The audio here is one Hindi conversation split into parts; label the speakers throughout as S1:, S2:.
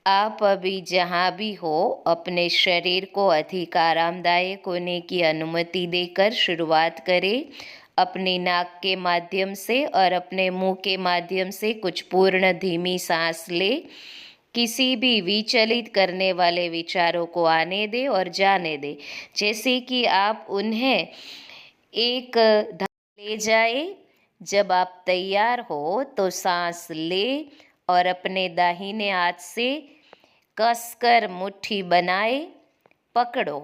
S1: आप अभी जहाँ भी हो अपने शरीर को अधिक आरामदायक होने की अनुमति देकर शुरुआत करें। अपनी नाक के माध्यम से और अपने मुंह के माध्यम से कुछ पूर्ण धीमी सांस ले। किसी भी विचलित करने वाले विचारों को आने दे और जाने दे, जैसे कि आप उन्हें एक ले जाए। जब आप तैयार हो तो सांस ले और अपने दाहिने हाथ से कसकर मुट्ठी बनाए पकड़ो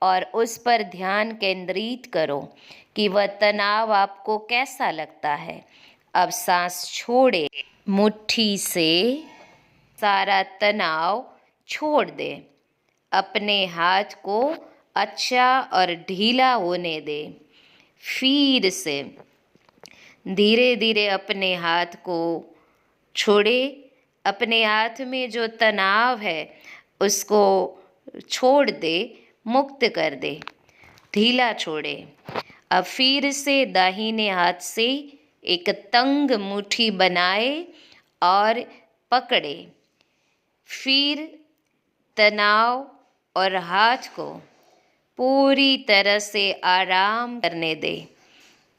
S1: और उस पर ध्यान केंद्रित करो कि वह तनाव आपको कैसा लगता है। अब सांस छोड़े, मुट्ठी से सारा तनाव छोड़ दे। अपने हाथ को अच्छा और ढीला होने दे। फिर से धीरे धीरे अपने हाथ को छोड़े। अपने हाथ में जो तनाव है उसको छोड़ दे, मुक्त कर दे, ढीला छोड़े। अब फिर से दाहिने हाथ से एक तंग मुट्ठी बनाए और पकड़े। फिर तनाव और हाथ को पूरी तरह से आराम करने दे।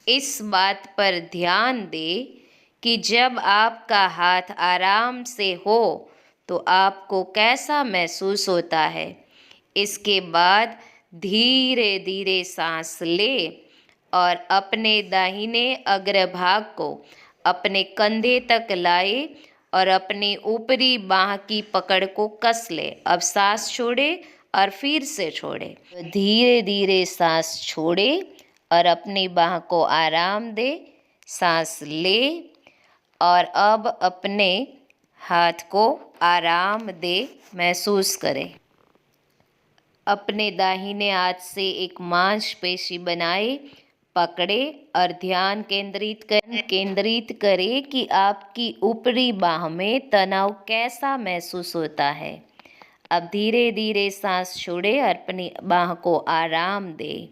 S1: इस बात पर ध्यान दे कि जब आपका हाथ आराम से हो तो आपको कैसा महसूस होता है। इसके बाद धीरे धीरे सांस ले और अपने दाहिने अग्रभाग को अपने कंधे तक लाए और अपनी ऊपरी बाह की पकड़ को कस ले। अब सांस छोड़े और फिर से छोड़े। धीरे धीरे सांस छोड़े और अपनी बाह को आराम दे। सांस ले और अब अपने हाथ को आराम दे, महसूस करें। अपने दाहिने हाथ से एक मांसपेशी बनाए, पकड़े और ध्यान केंद्रित करें कि आपकी ऊपरी बाह में तनाव कैसा महसूस होता है। अब धीरे धीरे सांस छोड़े और अपनी बाह को आराम दे।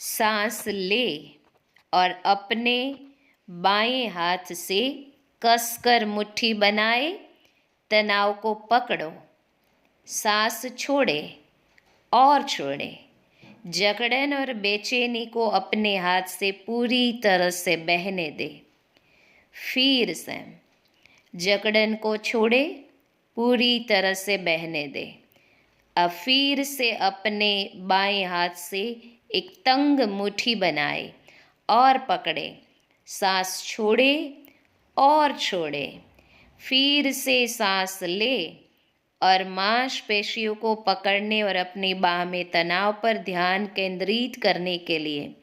S1: सांस ले और अपने बाएं हाथ से कसकर मुट्ठी बनाए, तनाव को पकड़ो। सांस छोड़े और छोड़े। जकड़न और बेचैनी को अपने हाथ से पूरी तरह से बहने दे। फिर से जकड़न को छोड़े, पूरी तरह से बहने दे। अब फिर से अपने बाएं हाथ से एक तंग मुट्ठी बनाए और पकड़े। सांस छोड़े और छोड़े। फिर से सांस ले और मांसपेशियों को पकड़ने और अपनी बाह में तनाव पर ध्यान केंद्रित करने के लिए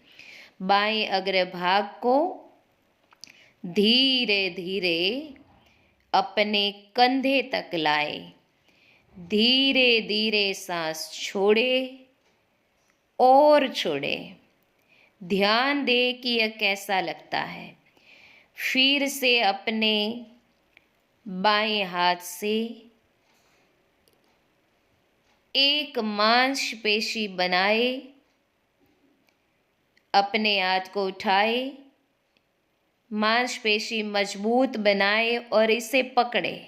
S1: बाएं अग्रभाग को धीरे धीरे अपने कंधे तक लाए। धीरे धीरे सांस छोड़े और छोड़े। ध्यान दे कि यह कैसा लगता है। फिर से अपने बाएं हाथ से एक मांसपेशी बनाए, अपने हाथ को उठाए, मांसपेशी मजबूत बनाए और इसे पकड़े,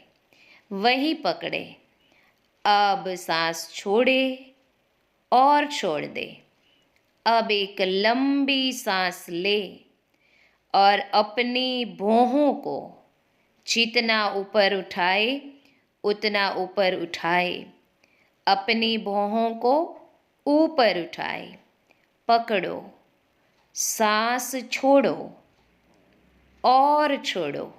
S1: वही पकड़े। अब सांस छोड़े और छोड़ दे। अब एक लंबी सांस ले और अपनी भौहों को जितना ऊपर उठाए उतना ऊपर उठाए। अपनी भौहों को ऊपर उठाए, पकड़ो, सांस छोड़ो और छोड़ो।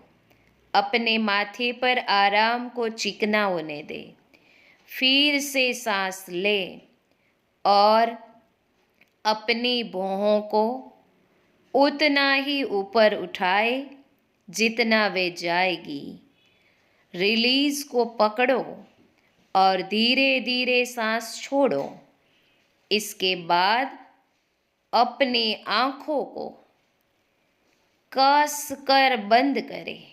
S1: अपने माथे पर आराम को चिकना होने दे। फिर से सांस ले और अपनी भौहों को उतना ही ऊपर उठाए जितना वे जाएगी। रिलीज को पकड़ो और धीरे धीरे सांस छोड़ो। इसके बाद अपनी आँखों को कस कर बंद करें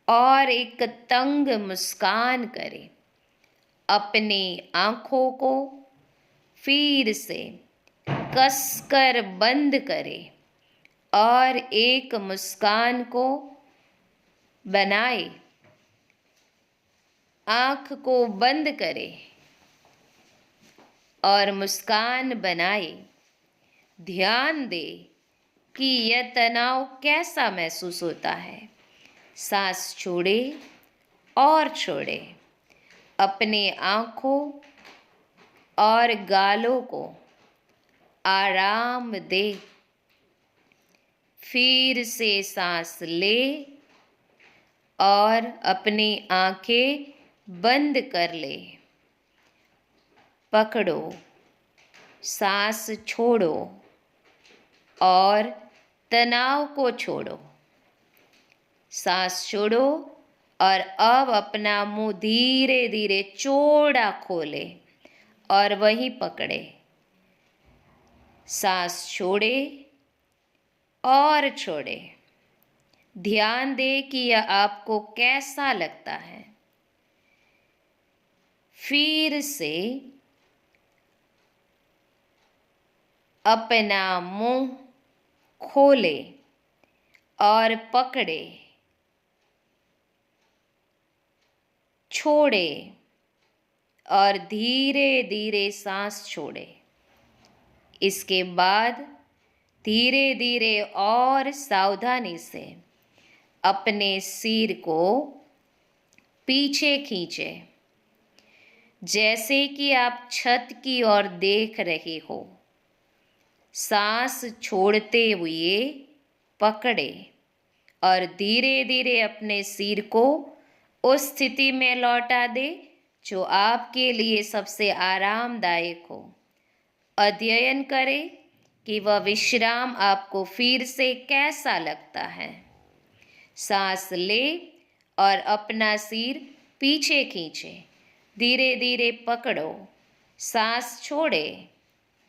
S1: और एक तंग मुस्कान करें। अपनी आँखों को फिर से कसकर बंद करें और एक मुस्कान को बनाए। आँख को बंद करे और मुस्कान बनाए। ध्यान दे कि यह तनाव कैसा महसूस होता है। सांस छोड़े और छोड़े। अपने आँखों और गालों को आराम दे। फिर से सांस ले और अपनी आँखें बंद कर ले। पकड़ो, सांस छोड़ो और तनाव को छोड़ो। सांस छोड़ो और अब अपना मुंह धीरे धीरे चौड़ा खोले और वहीं पकड़े। सांस छोड़े और छोड़े। ध्यान दे कि यह आपको कैसा लगता है। फिर से अपना मुंह खोले और पकड़े, छोड़े और धीरे धीरे सांस छोड़े। इसके बाद धीरे धीरे और सावधानी से अपने सिर को पीछे खींचे, जैसे कि आप छत की ओर देख रहे हो। सांस छोड़ते हुए पकड़े और धीरे धीरे अपने सिर को उस स्थिति में लौटा दे जो आपके लिए सबसे आरामदायक हो। अध्ययन करें कि वह विश्राम आपको फिर से कैसा लगता है। सांस ले और अपना सिर पीछे खींचे। धीरे धीरे पकड़ो, सांस छोड़े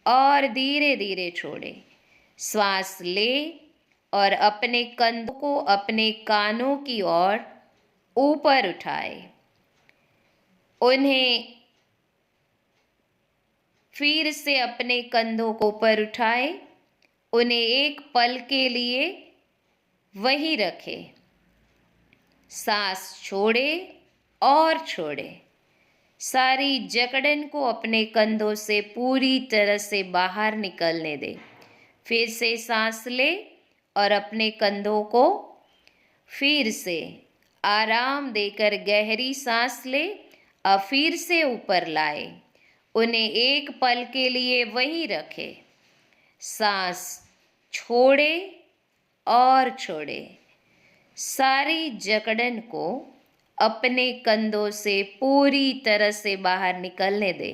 S1: और धीरे धीरे छोड़े। श्वास ले और अपने कंधों को अपने कानों की ओर ऊपर उठाए। उन्हें फिर से अपने कंधों को ऊपर उठाए। उन्हें एक पल के लिए वहीं रखे। सांस छोड़े और छोड़े। सारी जकड़न को अपने कंधों से पूरी तरह से बाहर निकलने दे। फिर से सांस ले और अपने कंधों को फिर से आराम देकर गहरी सांस ले और फिर से ऊपर लाए। उन्हें एक पल के लिए वहीं रखे। सांस छोड़े और छोड़े। सारी जकड़न को अपने कंधों से पूरी तरह से बाहर निकलने दे।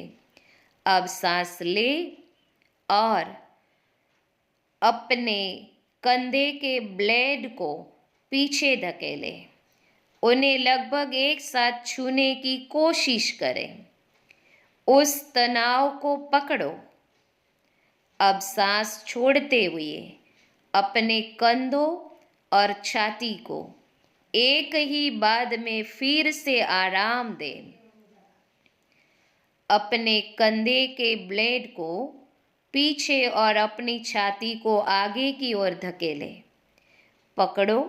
S1: अब सांस ले और अपने कंधे के ब्लेड को पीछे धकेले। उन्हें लगभग एक साथ छूने की कोशिश करें। उस तनाव को पकड़ो। अब सांस छोड़ते हुए अपने कंधों और छाती को एक ही बाद में फिर से आराम दें। अपने कंधे के ब्लेड को पीछे और अपनी छाती को आगे की ओर धकेले। पकड़ो,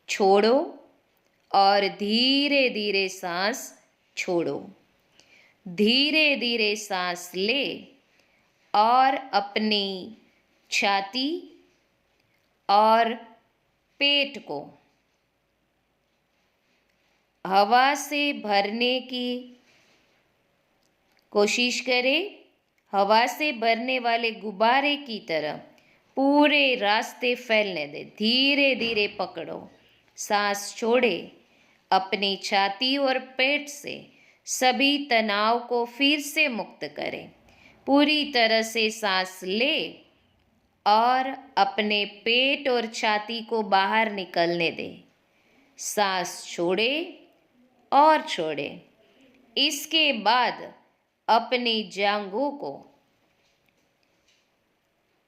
S1: छोड़ो और धीरे धीरे सांस छोड़ो। धीरे धीरे सांस ले और अपनी छाती और पेट को हवा से भरने की कोशिश करें। हवा से भरने वाले गुब्बारे की तरह पूरे रास्ते फैलने दे। धीरे धीरे पकड़ो, सांस छोड़े। अपनी छाती और पेट से सभी तनाव को फिर से मुक्त करें। पूरी तरह से सांस ले और अपने पेट और छाती को बाहर निकलने दे। सांस छोड़े और छोड़े। इसके बाद अपनी जांघों को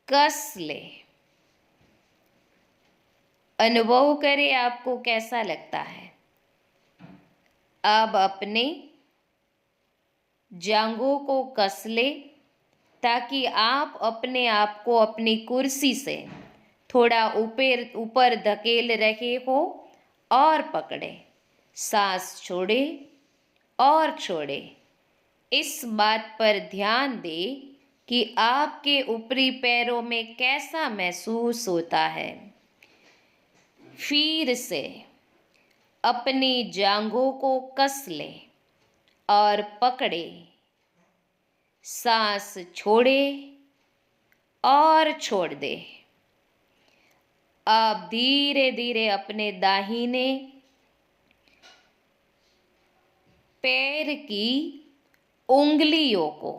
S1: कस ले। अनुभव करें आपको कैसा लगता है। अब अपने जांघों को कस ले ताकि आप अपने आप को अपनी कुर्सी से थोड़ा ऊपर ऊपर धकेल रहे हो और पकड़े, सांस छोड़े और छोड़े। इस बात पर ध्यान दें कि आपके ऊपरी पैरों में कैसा महसूस होता है। फिर से अपनी जांघों को कस ले और पकड़े, सांस छोड़े और छोड़ दे। अब धीरे धीरे अपने दाहिने पैर की उंगलियों को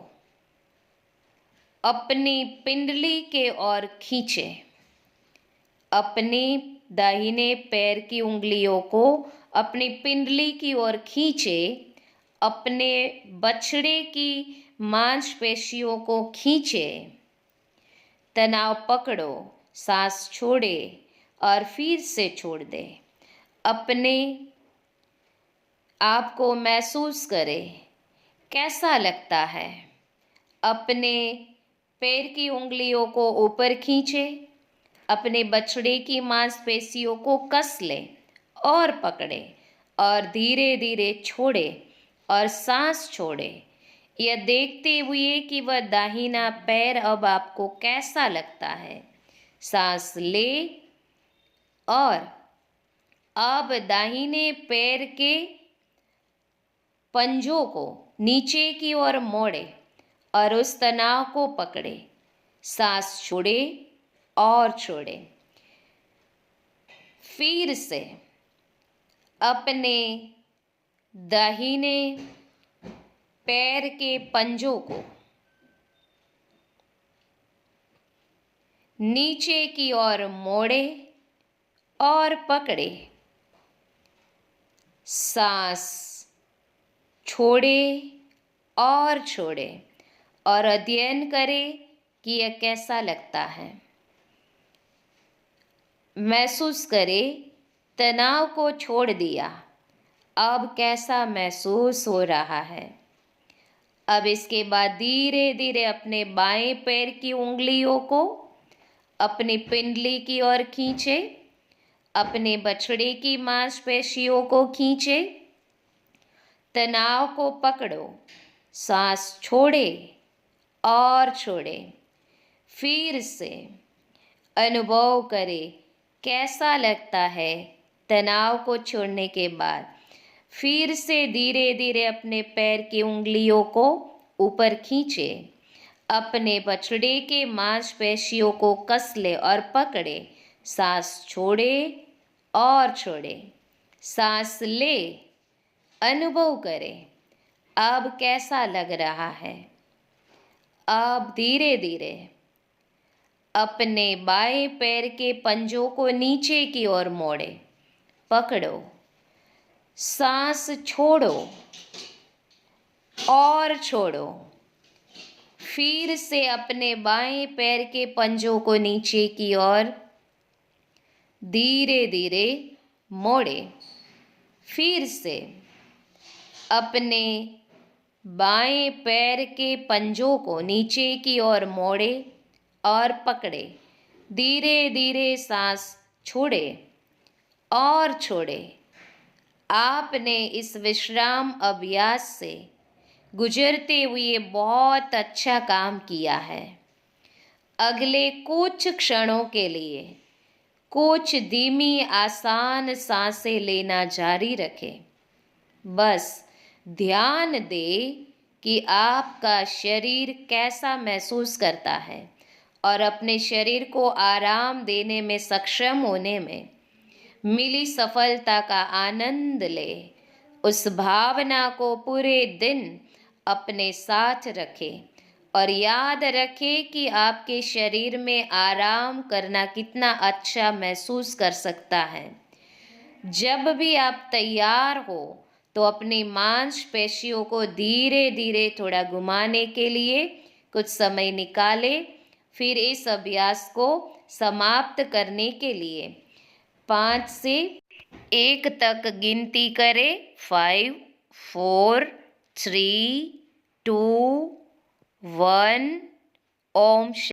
S1: अपनी पिंडली के ओर खींचे। अपने दाहिने पैर की उंगलियों को अपनी पिंडली की ओर खींचे। अपने बछड़े की मांसपेशियों को खींचे। तनाव पकड़ो, सांस छोड़े और फिर से छोड़ दे। अपने आप को महसूस करें, कैसा लगता है। अपने पैर की उंगलियों को ऊपर खींचे, अपने बछड़े की मांसपेशियों को कस ले और पकड़े और धीरे धीरे छोड़े और सांस छोड़े, यह देखते हुए कि वह दाहिना पैर अब आपको कैसा लगता है। सांस ले और अब दाहिने पैर के पंजों को नीचे की ओर मोड़े और उस तनाव को पकड़े। सांस छोड़े और छोड़े। फिर से अपने दाहिने पैर के पंजों को नीचे की ओर मोड़े और पकड़े। सांस छोड़े और छोड़े और अध्ययन करें कि यह कैसा लगता है। महसूस करें, तनाव को छोड़ दिया, अब कैसा महसूस हो रहा है। अब इसके बाद धीरे धीरे अपने बाएं पैर की उंगलियों को अपनी पिंडली की ओर खींचे। अपने बछड़े की मांसपेशियों को खींचे। तनाव को पकड़ो, सांस छोड़े और छोड़े। फिर से अनुभव करें, कैसा लगता है तनाव को छोड़ने के बाद। फिर से धीरे धीरे अपने पैर की उंगलियों को ऊपर खींचे। अपने बछड़े के मांसपेशियों को कस ले और पकड़े। सांस छोड़े और छोड़े। सांस ले, अनुभव करें, अब कैसा लग रहा है। अब धीरे धीरे अपने बाएं पैर के पंजों को नीचे की ओर मोड़े, पकड़ो, सांस छोड़ो और छोड़ो। फिर से अपने बाएं पैर के पंजों को नीचे की ओर धीरे धीरे मोड़े। फिर से अपने बाएं पैर के पंजों को नीचे की ओर मोड़े और पकड़े। धीरे धीरे सांस छोड़े और छोड़े। आपने इस विश्राम अभ्यास से गुजरते हुए बहुत अच्छा काम किया है। अगले कुछ क्षणों के लिए कुछ धीमी आसान सांसें लेना जारी रखें। बस ध्यान दें कि आपका शरीर कैसा महसूस करता है और अपने शरीर को आराम देने में सक्षम होने में मिली सफलता का आनंद ले। उस भावना को पूरे दिन अपने साथ रखें और याद रखें कि आपके शरीर में आराम करना कितना अच्छा महसूस कर सकता है। जब भी आप तैयार हो तो अपनी मांसपेशियों को धीरे धीरे थोड़ा घुमाने के लिए कुछ समय निकालें। फिर इस अभ्यास को समाप्त करने के लिए 5 से 1 तक गिनती करें। 5, 4, 3, 2, 1। ओम